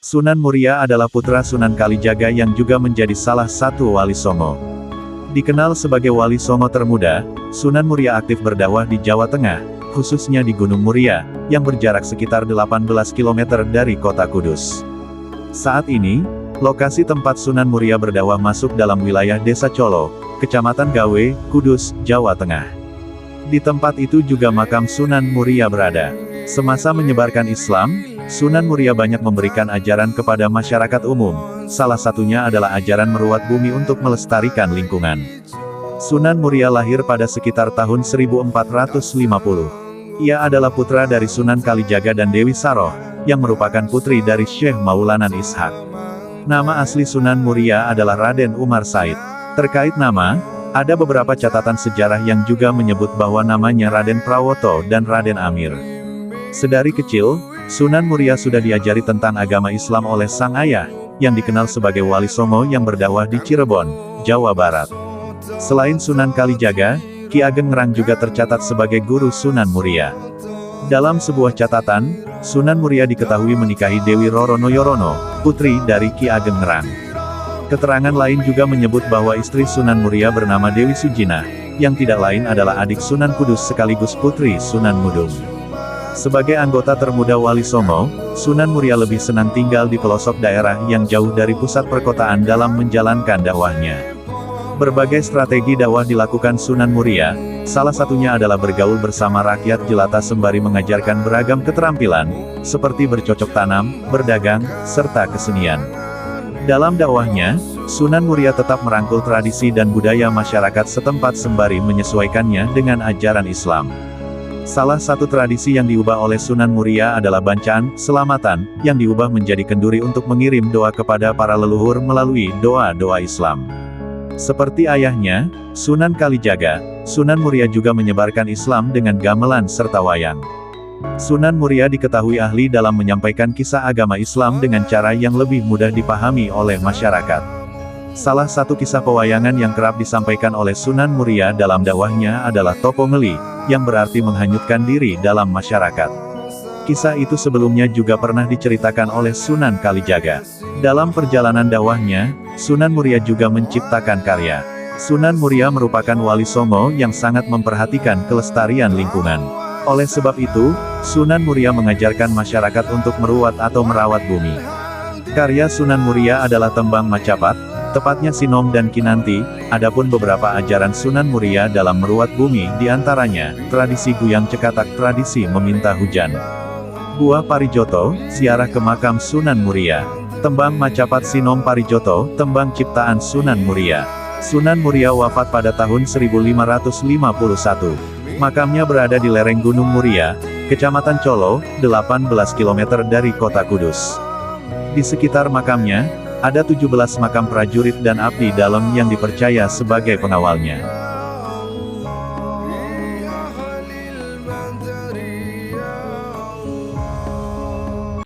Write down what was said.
Sunan Muria adalah putra Sunan Kalijaga yang juga menjadi salah satu Wali Songo. Dikenal sebagai Wali Songo termuda, Sunan Muria aktif berdakwah di Jawa Tengah, khususnya di Gunung Muria, yang berjarak sekitar 18 km dari kota Kudus. Saat ini, lokasi tempat Sunan Muria berdakwah masuk dalam wilayah Desa Colo, Kecamatan Gawe, Kudus, Jawa Tengah. Di tempat itu juga makam Sunan Muria berada. Semasa menyebarkan Islam, Sunan Muria banyak memberikan ajaran kepada masyarakat umum, salah satunya adalah ajaran merawat bumi untuk melestarikan lingkungan. Sunan Muria lahir pada sekitar tahun 1450. Ia adalah putra dari Sunan Kalijaga dan Dewi Saroh, yang merupakan putri dari Syekh Maulanan Ishak. Nama asli Sunan Muria adalah Raden Umar Said. Terkait nama, ada beberapa catatan sejarah yang juga menyebut bahwa namanya Raden Prawoto dan Raden Amir. Sedari kecil, Sunan Muria sudah diajari tentang agama Islam oleh sang ayah, yang dikenal sebagai Wali Songo yang berdakwah di Cirebon, Jawa Barat. Selain Sunan Kalijaga, Ki Ageng Ngerang juga tercatat sebagai guru Sunan Muria. Dalam sebuah catatan, Sunan Muria diketahui menikahi Dewi Roro Noyorono, putri dari Ki Ageng Ngerang. Keterangan lain juga menyebut bahwa istri Sunan Muria bernama Dewi Sujinah, yang tidak lain adalah adik Sunan Kudus sekaligus putri Sunan Mudung. Sebagai anggota termuda Wali Songo, Sunan Muria lebih senang tinggal di pelosok daerah yang jauh dari pusat perkotaan dalam menjalankan dakwahnya. Berbagai strategi dakwah dilakukan Sunan Muria, salah satunya adalah bergaul bersama rakyat jelata sembari mengajarkan beragam keterampilan, seperti bercocok tanam, berdagang, serta kesenian. Dalam dakwahnya, Sunan Muria tetap merangkul tradisi dan budaya masyarakat setempat sembari menyesuaikannya dengan ajaran Islam. Salah satu tradisi yang diubah oleh Sunan Muria adalah bancaan selamatan, yang diubah menjadi kenduri untuk mengirim doa kepada para leluhur melalui doa-doa Islam. Seperti ayahnya, Sunan Kalijaga, Sunan Muria juga menyebarkan Islam dengan gamelan serta wayang. Sunan Muria diketahui ahli dalam menyampaikan kisah agama Islam dengan cara yang lebih mudah dipahami oleh masyarakat. Salah satu kisah pewayangan yang kerap disampaikan oleh Sunan Muria dalam dakwahnya adalah Topo Ngeli, yang berarti menghanyutkan diri dalam masyarakat. Kisah itu sebelumnya juga pernah diceritakan oleh Sunan Kalijaga. Dalam perjalanan dakwahnya, Sunan Muria juga menciptakan karya. Sunan Muria merupakan Wali Songo yang sangat memperhatikan kelestarian lingkungan. Oleh sebab itu, Sunan Muria mengajarkan masyarakat untuk merawat atau merawat bumi. Karya Sunan Muria adalah tembang Macapat, tepatnya Sinom dan Kinanti. Adapun beberapa ajaran Sunan Muria dalam merawat bumi diantaranya, tradisi Guyang Cekatak, tradisi meminta hujan. Buah Parijoto, ziarah ke makam Sunan Muria. Tembang Macapat Sinom Parijoto, tembang ciptaan Sunan Muria. Sunan Muria wafat pada tahun 1551. Makamnya berada di lereng Gunung Muria, Kecamatan Colo, 18 km dari kota Kudus. Di sekitar makamnya, ada 17 makam prajurit dan abdi dalam yang dipercaya sebagai pengawalnya.